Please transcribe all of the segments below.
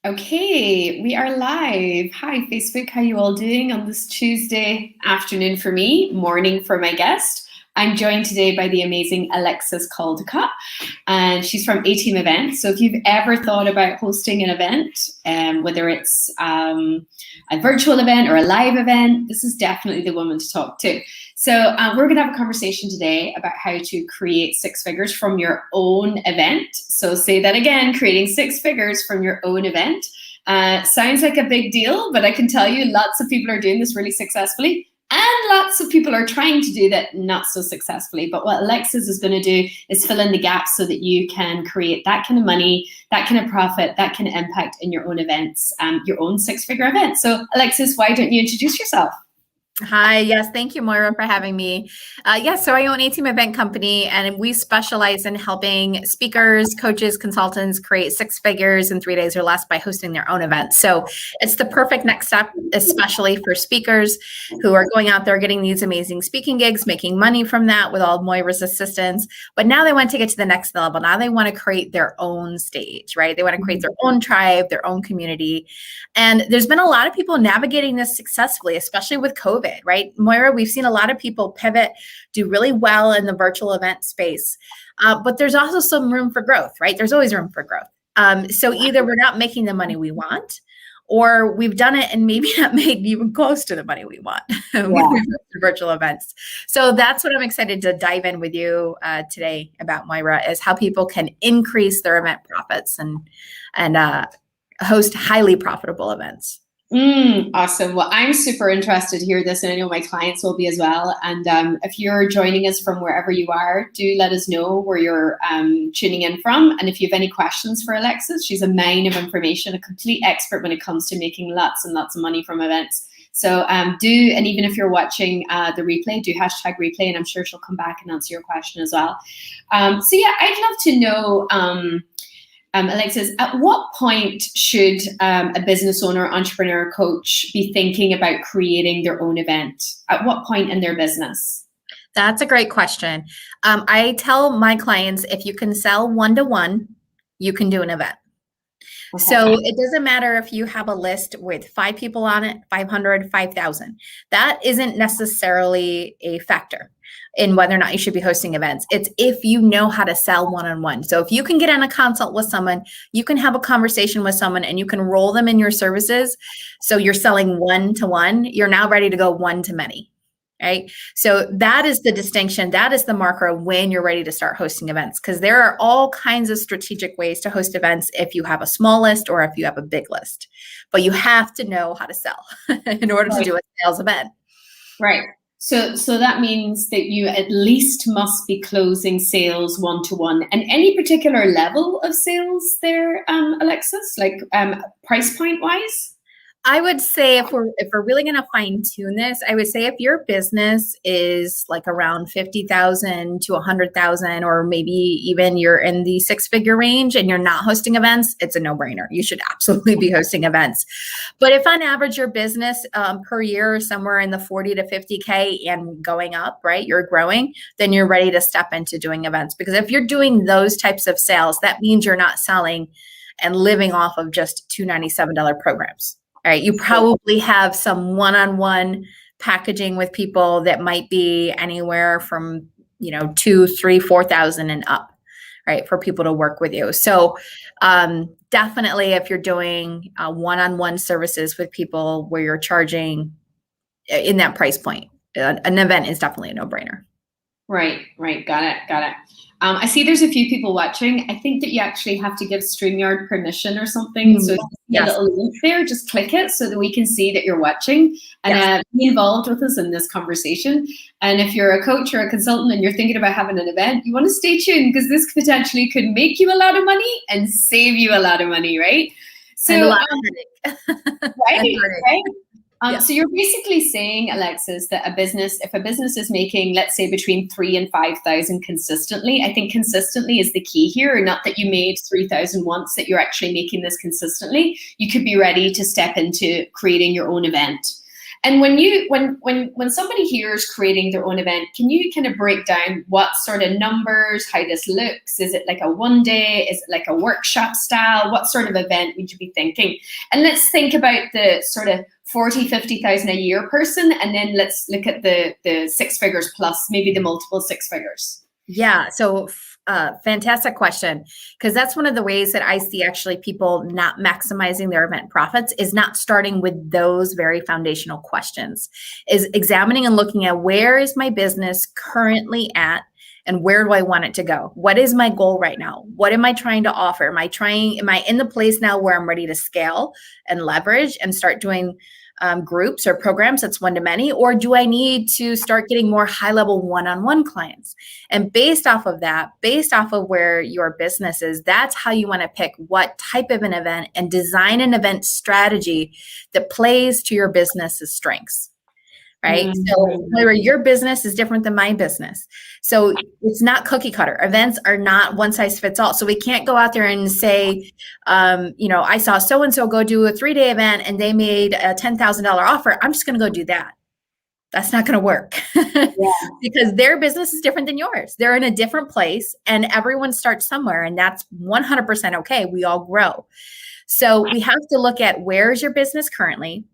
Okay, we are live. Hi, Facebook. How you all doing on this Tuesday afternoon for me, morning for my guest? I'm joined today by the amazing Alexis Caldicott, and she's from A-Team Events. So if you've ever thought about hosting an event, whether it's a virtual event or a live event, this is definitely the woman to talk to. So we're going to have a conversation today about how to create six figures from your own event. So say that again, creating six figures from your own event. Sounds like a big deal, but I can tell you lots of people are doing this really successfully. And lots of people are trying to do that not so successfully. But what Alexis is going to do is fill in the gaps so that you can create that kind of money, that kind of profit, that kind of impact in your own events, your own six-figure event. So Alexis, why don't you introduce yourself? Hi, yes, thank you, Moira, for having me. Yes, so I own A-Team Event Company, and we specialize in helping speakers, coaches, consultants create six figures in 3 days or less by hosting their own events. So it's the perfect next step, especially for speakers who are going out there getting these amazing speaking gigs, making money from that with all of Moira's assistance. But now they want to get to the next level. Now they want to create their own stage, right? They want to create their own tribe, their own community. And there's been a lot of people navigating this successfully, especially with COVID. Right, Moira, we've seen a lot of people pivot, do really well in the virtual event space, but there's also some room for growth, right? There's always room for growth. So either we're not making the money we want, or we've done it and maybe not made even close to the money we want with virtual events. So that's what I'm excited to dive in with you today about, Moira, is how people can increase their event profits and host highly profitable events. Awesome. Well, I'm super interested to hear this, and I know my clients will be as well. And if you're joining us from wherever you are, do let us know where you're tuning in from. And if you have any questions for Alexis, she's a mine of information, a complete expert when it comes to making lots and lots of money from events. So and even if you're watching the replay, do hashtag replay, and I'm sure she'll come back and answer your question as well. So yeah, I'd love to know, Alexis, at what point should a business owner, entrepreneur, coach be thinking about creating their own event? At what point in their business? That's a great question. I tell my clients, if you can sell one-to-one, you can do an event. Okay. So it doesn't matter if you have a list with 5 people on it, 500, 5,000. That isn't necessarily a factor in whether or not you should be hosting events. It's if you know how to sell one-on-one. So if you can get on a consult with someone, you can have a conversation with someone and you can roll them in your services. So you're selling one-to-one, you're now ready to go one-to-many. Right? So that is the distinction. That is the marker of when you're ready to start hosting events, because there are all kinds of strategic ways to host events if you have a small list or if you have a big list. But you have to know how to sell in order to do a sales event. Right. So that means that you at least must be closing sales one-to-one. And any particular level of sales there, Alexis, like price point wise? I would say if we're really going to fine tune this, I would say if your business is like around 50,000 to 100,000, or maybe even you're in the six-figure range and you're not hosting events, it's a no-brainer. You should absolutely be hosting events. But if on average your business per year is somewhere in the 40 to 50K and going up, right, you're growing, then you're ready to step into doing events. Because if you're doing those types of sales, that means you're not selling and living off of just $297 programs. All right, you probably have some one-on-one packaging with people that might be anywhere from, 2, 3, 4,000 and up, right, for people to work with you. So definitely if you're doing one-on-one services with people where you're charging in that price point, an event is definitely a no-brainer. Right. Got it. I see there's a few people watching. I think that you actually have to give StreamYard permission or something. So if you see a little link there, just click it so that we can see that you're watching and be involved with us in this conversation. And if you're a coach or a consultant and you're thinking about having an event, you want to stay tuned, because this potentially could make you a lot of money and save you a lot of money, right? So, and a lot of right. So you're basically saying, Alexis, that if a business is making, let's say, between 3,000 and 5,000 consistently, I think consistently is the key here. Not that you made 3,000 once, that you're actually making this consistently. You could be ready to step into creating your own event. And when somebody hears creating their own event, can you kind of break down what sort of numbers, how this looks? Is it like a one day? Is it like a workshop style? What sort of event would you be thinking? And let's think about the sort of 40, 50,000 a year person, and then let's look at the six figures plus, maybe the multiple six figures. Yeah. So fantastic question, because that's one of the ways that I see actually people not maximizing their event profits is not starting with those very foundational questions, is examining and looking at where is my business currently at and where do I want it to go? What is my goal right now? What am I trying to offer? Am I in the place now where I'm ready to scale and leverage and start doing groups or programs that's one to many, or do I need to start getting more high level one-on-one clients? And based off of that, based off of where your business is, that's how you want to pick what type of an event and design an event strategy that plays to your business's strengths. Right. Mm-hmm. So where your business is different than my business. So it's not cookie cutter. Events are not one size fits all. So we can't go out there and say, I saw so-and-so go do a 3-day event and they made a $10,000 offer. I'm just going to go do that. That's not going to work because their business is different than yours. They're in a different place and everyone starts somewhere, and that's 100% okay. We all grow. So we have to look at where is your business currently,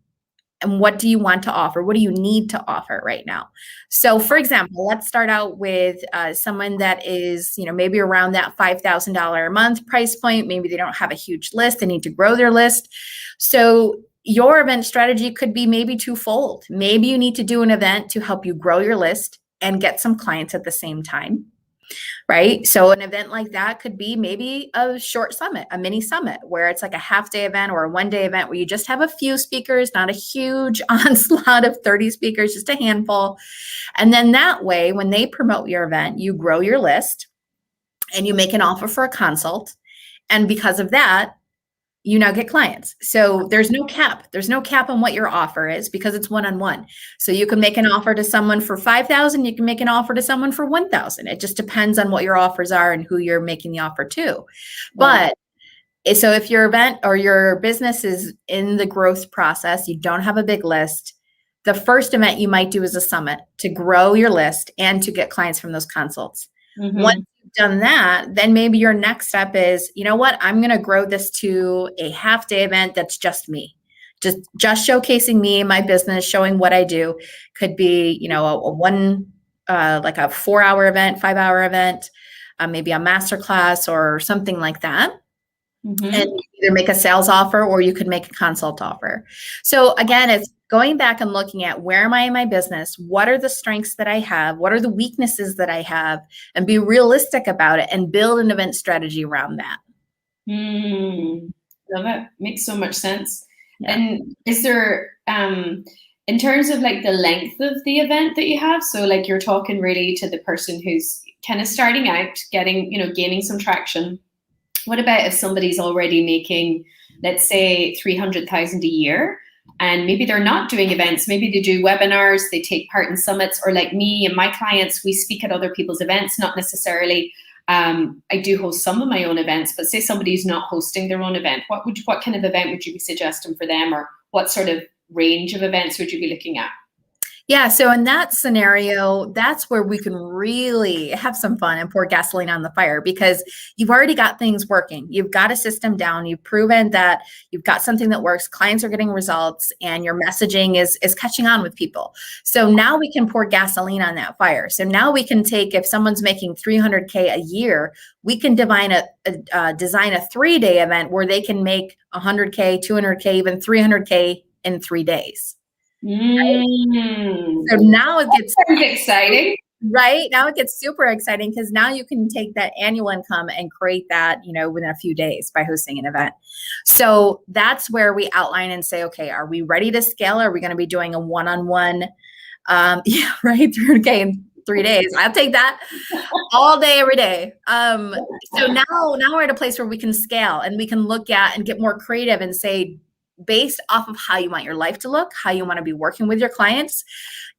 and what do you want to offer? What do you need to offer right now? So for example, let's start out with someone that is, maybe around that $5,000 a month price point. Maybe they don't have a huge list. They need to grow their list. So your event strategy could be maybe twofold. Maybe you need to do an event to help you grow your list and get some clients at the same time. Right? So an event like that could be maybe a short summit, a mini summit, where it's like a half-day event or a one-day event where you just have a few speakers, not a huge onslaught of 30 speakers, just a handful. And then that way, when they promote your event, you grow your list and you make an offer for a consult. And because of that, you now get clients. So there's no cap. There's no cap on what your offer is because it's one-on-one. So you can make an offer to someone for 5,000. You can make an offer to someone for 1,000. It just depends on what your offers are and who you're making the offer to. But so if your event or your business is in the growth process, you don't have a big list, the first event you might do is a summit to grow your list and to get clients from those consults. Mm-hmm. Once you've done that, then maybe your next step is, you know what, I'm going to grow this to a half-day event that's just me, just showcasing me, my business, showing what I do. Could be, like a 4-hour event, 5-hour event, maybe a masterclass or something like that. Mm-hmm. And either make a sales offer or you could make a consult offer. So again, it's going back and looking at where am I in my business? What are the strengths that I have? What are the weaknesses that I have? And be realistic about it and build an event strategy around that. Love it. Makes so much sense. Yeah. And is there, in terms of like the length of the event that you have, so like you're talking really to the person who's kind of starting out, gaining some traction. What about if somebody's already making, let's say, 300,000 a year, and maybe they're not doing events, maybe they do webinars, they take part in summits, or like me and my clients, we speak at other people's events, not necessarily, I do host some of my own events, but say somebody's not hosting their own event, what kind of event would you be suggesting for them, or what sort of range of events would you be looking at? Yeah. So in that scenario, that's where we can really have some fun and pour gasoline on the fire, because you've already got things working. You've got a system down. You've proven that you've got something that works. Clients are getting results and your messaging is catching on with people. So now we can pour gasoline on that fire. So now we can take, if someone's making 300K a year, we can design a 3-day event where they can make 100K, 200K, even 300K in 3 days. Right? So now it gets exciting, right? Now it gets super exciting because now you can take that annual income and create that, within a few days by hosting an event. So that's where we outline and say, okay, are we ready to scale? Are we going to be doing a one-on-one? Right? 300K in 3 days. I'll take that all day, every day. So now we're at a place where we can scale and we can look at and get more creative and say, based off of how you want your life to look, how you want to be working with your clients.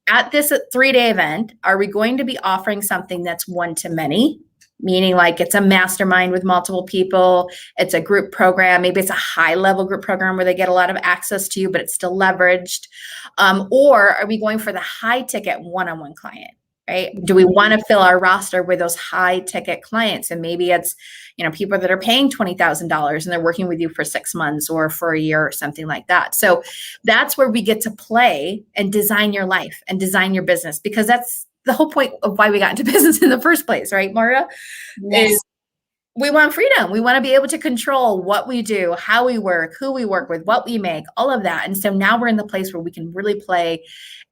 At this 3-day event, are we going to be offering something that's one to many? meaning like it's a mastermind with multiple people. It's a group program. Maybe it's a high level group program where they get a lot of access to you, but it's still leveraged. Or are we going for the high ticket one-on-one client? Right? Do we want to fill our roster with those high ticket clients? And maybe it's, people that are paying $20,000 and they're working with you for 6 months or for a year or something like that. So that's where we get to play and design your life and design your business, because that's the whole point of why we got into business in the first place, right, Maura? Yes. Is we want freedom. We want to be able to control what we do, how we work, who we work with, what we make, all of that. And so now we're in the place where we can really play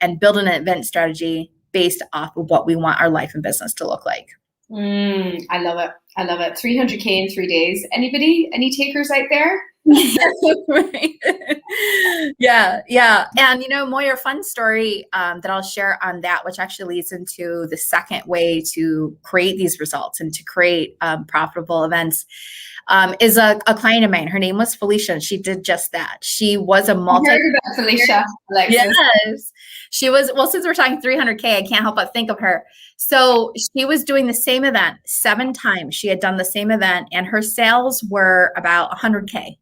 and build an event strategy based off of what we want our life and business to look like. I love it. I love it. 300K in 3 days. Anybody? Any takers out there? Right. Yeah. And Moira, fun story that I'll share on that, which actually leads into the second way to create these results and to create profitable events, is a client of mine. Her name was Felicia, and she did just that. She was a I heard about Felicia, Alexis. Yes. She was, well, since we're talking 300K, I can't help but think of her. So she was doing the same event 7 times. She had done the same event, and her sales were about 100K.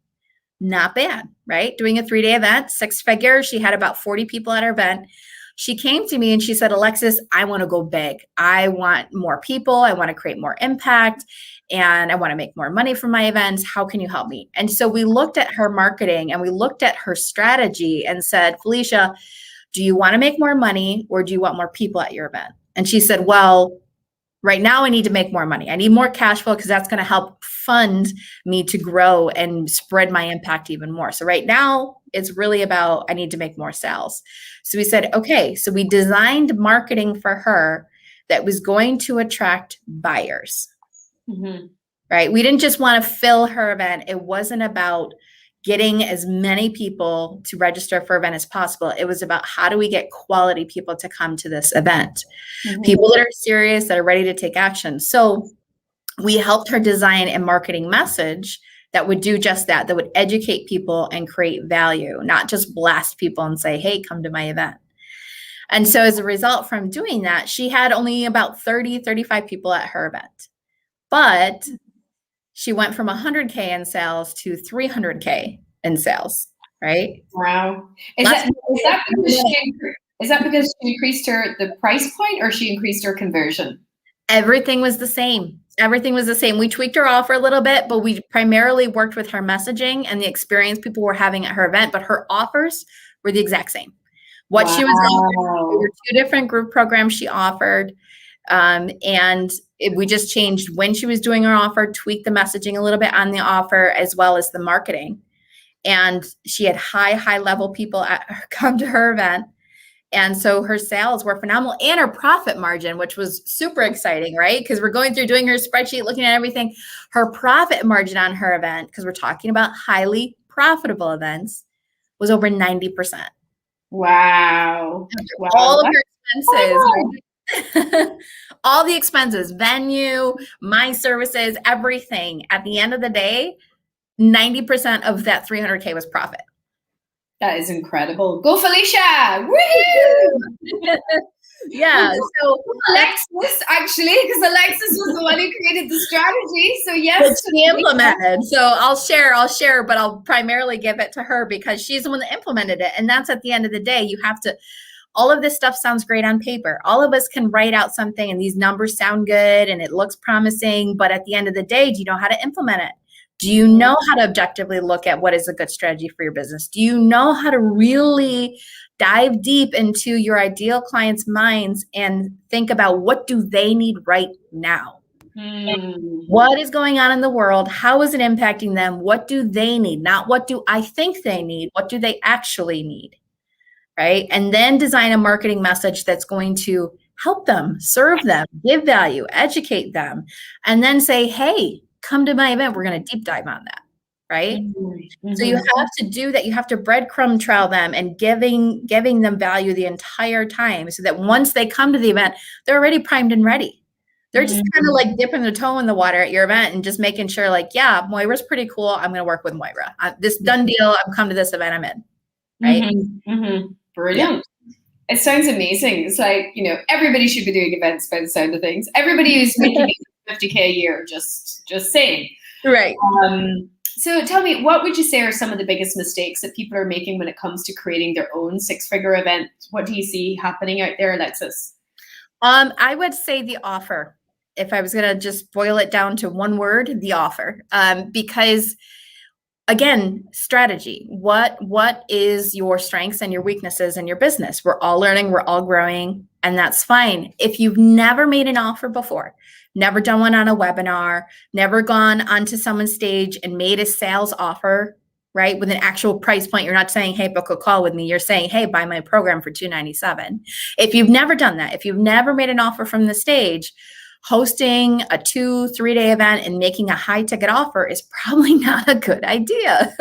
Not bad, right? Doing a 3-day event, 6 figures. She had about 40 people at her event. She came to me and she said, Alexis, I want to go big. I want more people. I want to create more impact, and I want to make more money from my events. How can you help me? And so we looked at her marketing and we looked at her strategy and said, Felicia, do you want to make more money, or do you want more people at your event? And she said, well, right now I need to make more money. I need more cash flow because that's going to help fund me to grow and spread my impact even more. So right now it's really about, I need to make more sales. So we said, okay, so we designed marketing for her that was going to attract buyers, right? We didn't just want to fill her event. It wasn't about getting as many people to register for event as possible. It was about, how do we get quality people to come to this event? People that are serious, that are ready to take action. So we helped her design a marketing message that would do just that would educate people and create value, not just blast people and say, hey, come to my event. And so as a result from doing that, she had only about 35 people at her event. But she went from 100K in sales to 300K in sales, right? Wow. Is that because she increased the price point, or she increased her conversion? Everything was the same. Everything was the same. We tweaked her offer a little bit, but we primarily worked with her messaging and the experience people were having at her event, but her offers were the exact same. What she was offering, there were 2 different group programs she offered. We just changed when she was doing her offer, tweaked the messaging a little bit on the offer, as well as the marketing. And she had high level people come to her event. And so her sales were phenomenal, and her profit margin, which was super exciting, right? Because we're going through doing her spreadsheet, looking at everything. Her profit margin on her event, because we're talking about highly profitable events, was over 90%. Wow. All of her expenses, all the expenses, venue, my services, everything. At the end of the day, 90% of that 300K was profit. That is incredible. Go, Felicia! Woohoo! Yeah. So Alexis, actually, because Alexis was the one who created the strategy. So yes, she implemented. So I'll share, but I'll primarily give it to her because she's the one that implemented it. And that's, at the end of the day, you have to, all of this stuff sounds great on paper. All of us can write out something and these numbers sound good and it looks promising. But at the end of the day, do you know how to implement it? Do you know how to objectively look at what is a good strategy for your business? Do you know how to really dive deep into your ideal clients' minds and think about, what do they need right now? What is going on in the world? How is it impacting them? What do they need? Not what do I think they need? What do they actually need? Right? And then design a marketing message that's going to help them, serve them, give value, educate them, and then say, hey, come to my event. We're going to deep dive on that. Right? So you have to do that. You have to breadcrumb trail them and giving them value the entire time, so that once they come to the event, they're already primed and ready. They're just kind of like dipping their toe in the water at your event and just making sure, like, yeah, Moira's pretty cool. I'm going to work with Moira. This done deal. I've come to this event. I'm in. Right? Brilliant. Yeah. It sounds amazing. It's like, everybody should be doing events by the sound of things. Everybody who's making 50K a year, just saying. Right. So tell me, what would you say are some of the biggest mistakes that people are making when it comes to creating their own six-figure event? What do you see happening out there, Alexis? I would say the offer. If I was going to just boil it down to one word, the offer. Because again, strategy. What is your strengths and your weaknesses in your business? We're all learning, we're all growing, and that's fine. If you've never made an offer before, never done one on a webinar, never gone onto someone's stage and made a sales offer, right, with an actual price point. You're not saying, hey, book a call with me. You're saying, hey, buy my program for $297. If you've never done that, if you've never made an offer from the stage, hosting a 2-3 day event and making a high ticket offer is probably not a good idea,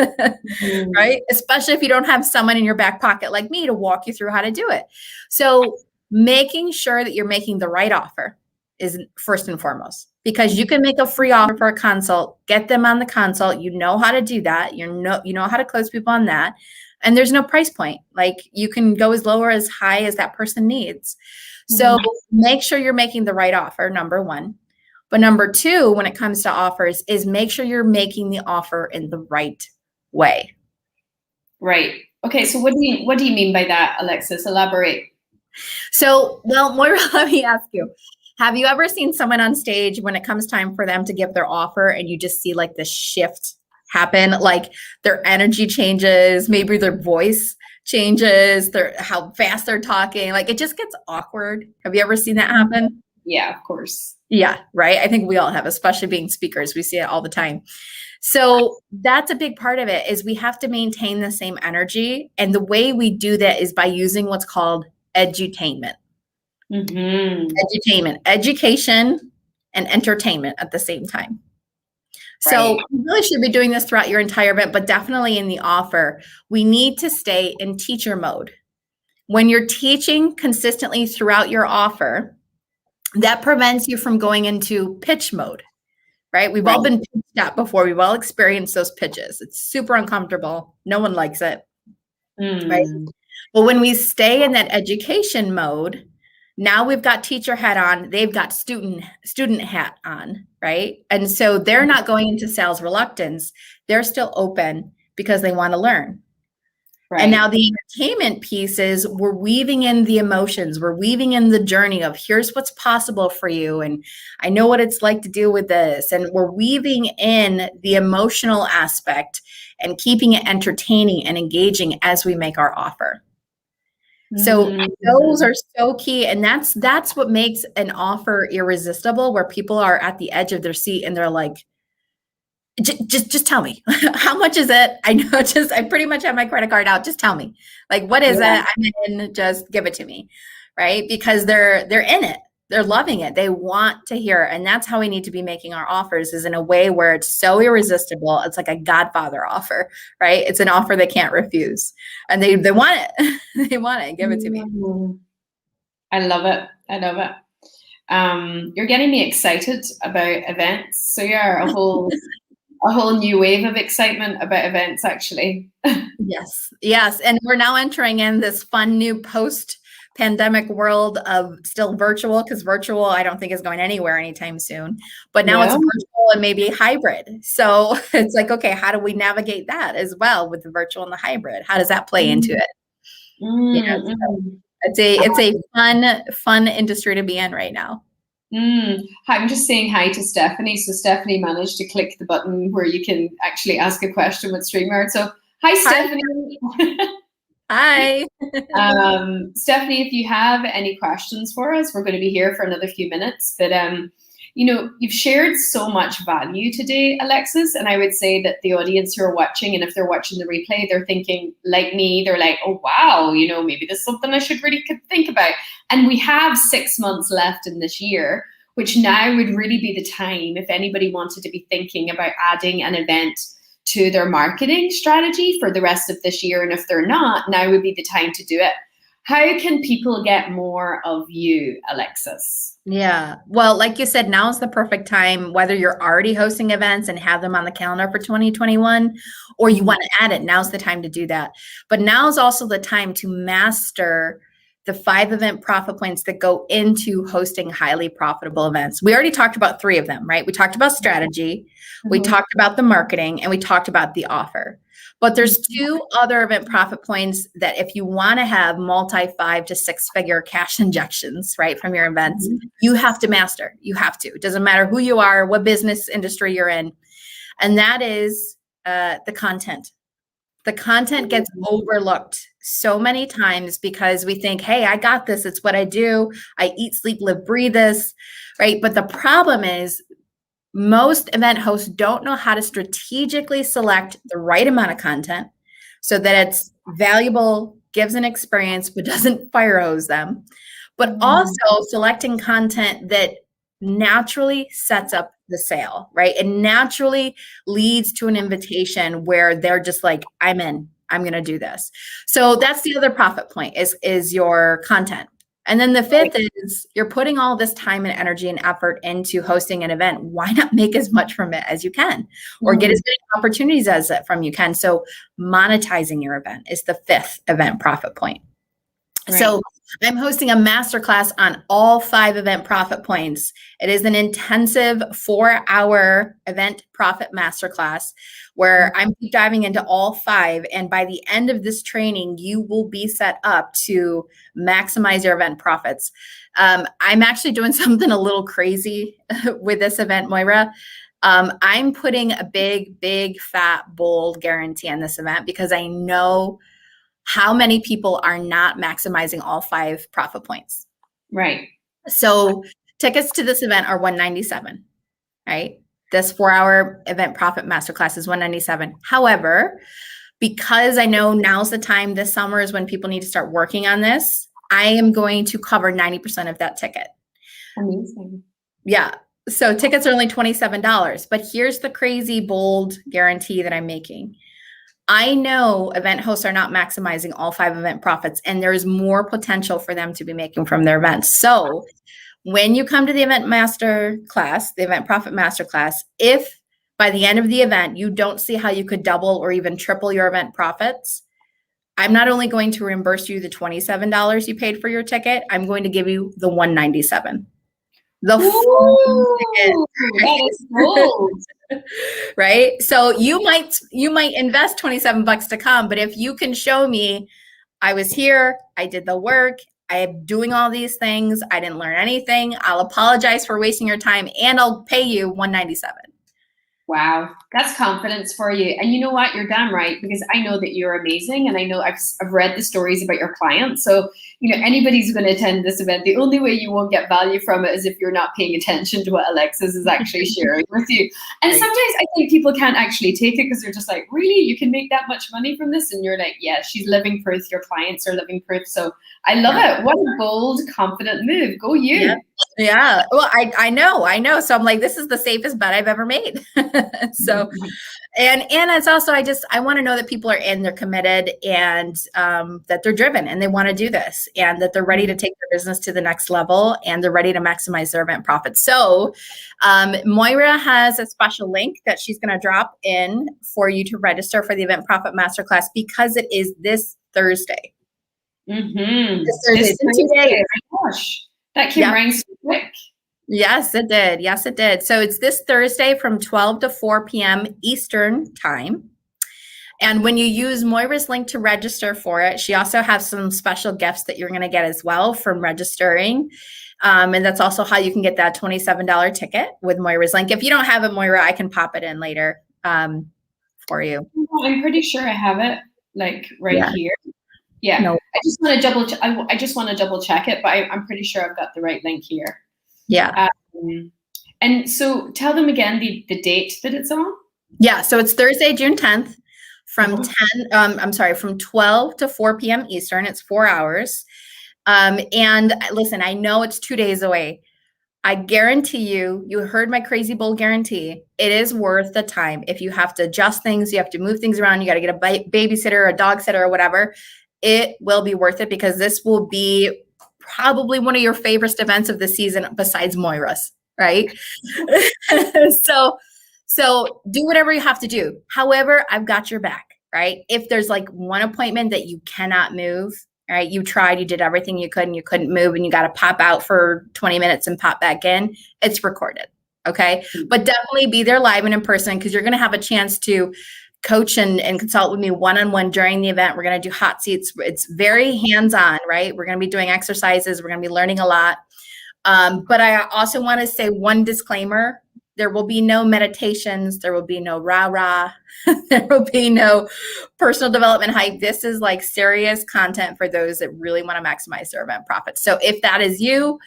right? Especially if you don't have someone in your back pocket like me to walk you through how to do it. So making sure that you're making the right offer is first and foremost, because you can make a free offer for a consult, get them on the consult. You know how to do that. You know how to close people on that. And there's no price point. Like you can go as low or as high as that person needs. So make sure you're making the right offer, number one. But number two, when it comes to offers, is make sure you're making the offer in the right way. Right. Okay. So what do you mean by that, Alexis? Elaborate. So, well, Moira, let me ask you, have you ever seen someone on stage when it comes time for them to give their offer and you just see like this shift happen, like their energy changes, maybe their voice changes, how fast they're talking, like it just gets awkward. Have you ever seen that happen? Yeah, of course. Yeah, right. I think we all have, especially being speakers. We see it all the time. So that's a big part of it, is we have to maintain the same energy. And the way we do that is by using what's called edutainment. Edutainment, education and entertainment at the same time. So you really should be doing this throughout your entire event, but definitely in the offer, we need to stay in teacher mode. When you're teaching consistently throughout your offer, that prevents you from going into pitch mode, right? We've all been pitched at before. We've all experienced those pitches. It's super uncomfortable. No one likes it, right? Well, when we stay in that education mode, now we've got teacher hat on, they've got student hat on, right? And so they're not going into sales reluctance. They're still open because they want to learn. Right. And now the entertainment piece is we're weaving in the emotions. We're weaving in the journey of here's what's possible for you. And I know what it's like to deal with this. And we're weaving in the emotional aspect and keeping it entertaining and engaging as we make our offer. So those are so key. And that's what makes an offer irresistible, where people are at the edge of their seat and they're like, just tell me, how much is it? I know, I pretty much have my credit card out. Just tell me, like, what is it? I'm in, just give it to me. Right. Because they're in it. They're loving it. They want to hear it. And that's how we need to be making our offers, is in a way where it's so irresistible. It's like a Godfather offer, right? It's an offer they can't refuse. And they want it. They want it. Give it to me. I love it. I love it. You're getting me excited about events. So yeah, a whole new wave of excitement about events, actually. Yes. And we're now entering in this fun new post-pandemic world of still virtual, because virtual, I don't think is going anywhere anytime soon. But now it's virtual and maybe hybrid. So it's like, okay, how do we navigate that as well with the virtual and the hybrid? How does that play into it? So it's a fun industry to be in right now. I'm just saying hi to Stephanie. So Stephanie managed to click the button where you can actually ask a question with StreamYard. So hi, Stephanie. Hi. Stephanie, if you have any questions for us, we're going to be here for another few minutes. But you've shared so much value today, Alexis, and I would say that the audience who are watching, and if they're watching the replay, they're thinking like me. They're like, oh wow, maybe this is something I should really think about. And we have 6 months left in this year, which now would really be the time if anybody wanted to be thinking about adding an event to their marketing strategy for the rest of this year. And if they're not, now would be the time to do it. How can people get more of you, Alexis? Yeah. Well, like you said, now is the perfect time, whether you're already hosting events and have them on the calendar for 2021, or you want to add it, now's the time to do that. But now is also the time to master the 5 event profit points that go into hosting highly profitable events. We already talked about 3 of them, right? We talked about strategy, we talked about the marketing, and we talked about the offer. But there's 2 other event profit points that if you want to have multi 5 to 6 figure cash injections, right, from your events, you have to master. You have to. It doesn't matter who you are, what business industry you're in. And that is the content. The content gets overlooked so many times because we think, hey, I got this. It's what I do. I eat, sleep, live, breathe this, right? But the problem is most event hosts don't know how to strategically select the right amount of content so that it's valuable, gives an experience, but doesn't fire hose them. But also selecting content that naturally sets up the sale, right? It naturally leads to an invitation where they're just like, I'm in, I'm going to do this. So that's the other profit point is your content. And then the 5th is you're putting all this time and energy and effort into hosting an event. Why not make as much from it as you can or get as many opportunities as from you can? So monetizing your event is the 5th event profit point. Right. So I'm hosting a masterclass on all 5 event profit points. It is an intensive 4-hour event profit masterclass where I'm deep diving into all 5. And by the end of this training, you will be set up to maximize your event profits. I'm actually doing something a little crazy with this event, Moira. I'm putting a big, fat, bold guarantee on this event because I know how many people are not maximizing all 5 profit points. Right. So tickets to this event are $197, right? This 4-hour event profit masterclass is $197. However, because I know now's the time, this summer is when people need to start working on this, I am going to cover 90% of that ticket. Amazing. Yeah. So tickets are only $27, but here's the crazy bold guarantee that I'm making. I know event hosts are not maximizing all 5 event profits, and there's more potential for them to be making from their events. So when you come to the event master class, the event profit master class, if by the end of the event, you don't see how you could double or even triple your event profits, I'm not only going to reimburse you the $27 you paid for your ticket, I'm going to give you the $197. The full ticket. That is gold. Right? So you might invest $27 to come, but if you can show me I was here, I did the work, I am doing all these things, I didn't learn anything, I'll apologize for wasting your time and I'll pay you $197. Wow, that's confidence for you. And you know what? You're damn right, because I know that you're amazing, and I know I've read the stories about your clients. So, you know, anybody's who's going to attend this event, the only way you won't get value from it is if you're not paying attention to what Alexis is actually sharing with you. And sometimes I think people can't actually take it because they're just like, really? You can make that much money from this? And you're like, yeah, she's living proof. Your clients are living proof. So I love it. What a bold, confident move. Go you. Yeah. Well, I know. So I'm like, this is the safest bet I've ever made. So, and it's also, I want to know that people are in, they're committed, and that they're driven and they want to do this, and that they're ready to take their business to the next level, and they're ready to maximize their event profits. So Moira has a special link that she's going to drop in for you to register for the Event Profit Masterclass because it is this Thursday. This Thursday. Oh my gosh. That came right so quick. Yes, it did. Yes, it did. So it's this Thursday from 12 to 4 p.m. Eastern time. And when you use Moira's link to register for it, she also has some special gifts that you're going to get as well from registering. And that's also how you can get that $27 ticket with Moira's link. If you don't have it, Moira, I can pop it in later for you. I'm pretty sure I have it here. Yeah, no. I just want to double check it, but I'm pretty sure I've got the right link here. Yeah. And so tell them again the date that it's on. Yeah, so it's Thursday, June 10th from 12 to 4 p.m. Eastern. It's 4 hours. And listen, I know it's 2 days away. I guarantee you heard my crazy bold guarantee. It is worth the time. If you have to adjust things, you have to move things around, you got to get a babysitter, a dog sitter, or whatever, it will be worth it because this will be probably one of your favorite events of the season besides Moira's, right? So do whatever you have to do. However, I've got your back, right? If there's like one appointment that you cannot move, All right, you tried, you did everything you could, and you couldn't move, and you got to pop out for 20 minutes and pop back in. It's recorded. Okay. But definitely be there live and in person, because you're going to have a chance to coach and consult with me one-on-one during the event. We're going to do hot seats. It's very hands-on, right? We're going to be doing exercises. We're going to be learning a lot. But I also want to say one disclaimer. There will be no meditations. There will be no rah-rah. There will be no personal development hype. This is like serious content for those that really want to maximize their event profits. So if that is you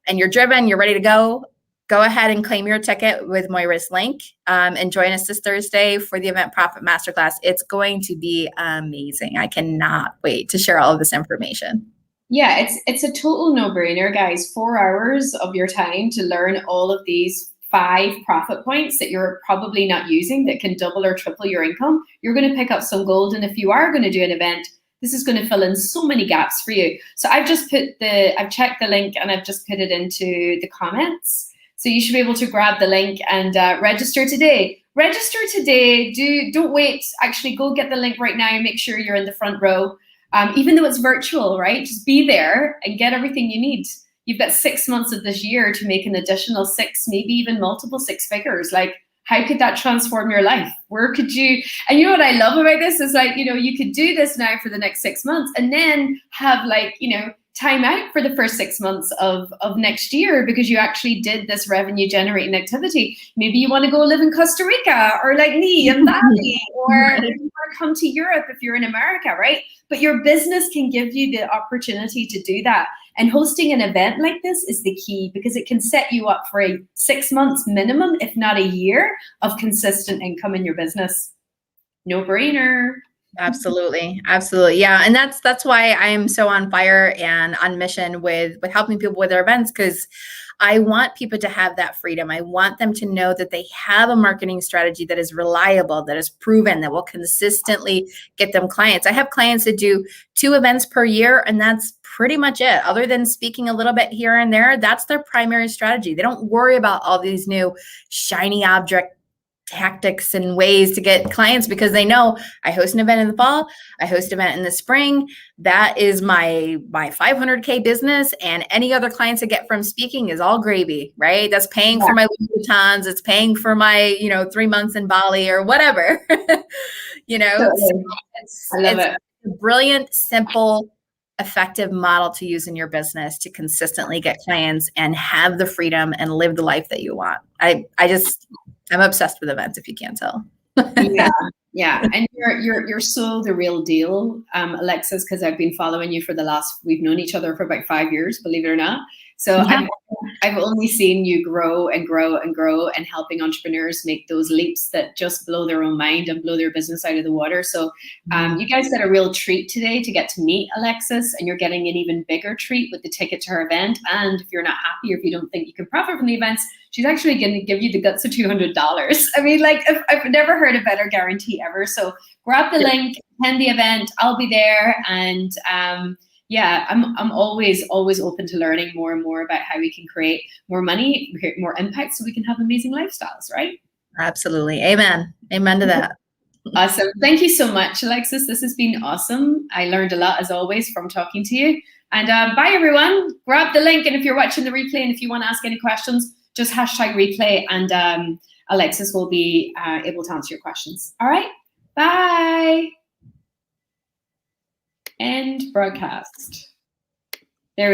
and you're driven, you're ready to go ahead and claim your ticket with Moira's link, and join us this Thursday for the Event Profit Masterclass. It's going to be amazing. I cannot wait to share all of this information. Yeah, it's a total no-brainer, guys. 4 hours of your time to learn all of these 5 profit points that you're probably not using that can double or triple your income. You're going to pick up some gold, and if you are going to do an event, this is going to fill in so many gaps for you. So I've checked the link and I've just put it into the comments. So you should be able to grab the link and register today. Register today. Don't wait. Actually, go get the link right now. Make sure you're in the front row. Even though it's virtual, right? Just be there and get everything you need. You've got 6 months of this year to make an additional 6, maybe even multiple 6 figures. Like, how could that transform your life? Where could you, and you know what I love about this is like, you could do this now for the next 6 months and then have time out for the first 6 months of next year, because you actually did this revenue generating activity. Maybe you want to go live in Costa Rica, or like me in Bali, or you want to come to Europe if you're in America, right? But your business can give you the opportunity to do that. And hosting an event like this is the key, because it can set you up for a 6 months minimum, if not a year, of consistent income in your business. No brainer. Absolutely. Absolutely. Yeah. And that's why I am so on fire and on mission with helping people with their events, because I want people to have that freedom. I want them to know that they have a marketing strategy that is reliable, that is proven, that will consistently get them clients. I have clients that do 2 events per year, and that's pretty much it. Other than speaking a little bit here and there, that's their primary strategy. They don't worry about all these new shiny object tactics and ways to get clients, because they know I host an event in the fall, I host an event in the spring. That is my 500K business, and any other clients I get from speaking is all gravy, right? That's paying for my Louis Vuittons, it's paying for my 3 months in Bali or whatever. So it's a brilliant, simple, effective model to use in your business to consistently get clients and have the freedom and live the life that you want. I'm obsessed with events, if you can't tell. Yeah. And you're so the real deal, Alexis, because I've been following you we've known each other for about 5 years, believe it or not. So yeah. I've only seen you grow and grow and grow, and helping entrepreneurs make those leaps that just blow their own mind and blow their business out of the water. So you guys got a real treat today to get to meet Alexis, and you're getting an even bigger treat with the ticket to her event. And if you're not happy, or if you don't think you can profit from the events, she's actually going to give you the guts of $200. I mean, like, I've never heard a better guarantee ever. So grab the link, attend the event. I'll be there. And I'm always open to learning more and more about how we can create more money, create more impact, so we can have amazing lifestyles, right? Absolutely. Amen. Amen to that. Awesome. Thank you so much, Alexis. This has been awesome. I learned a lot, as always, from talking to you. And bye, everyone. Grab the link. And if you're watching the replay and if you want to ask any questions, just #replay, and Alexis will be able to answer your questions. All right. Bye. End broadcast.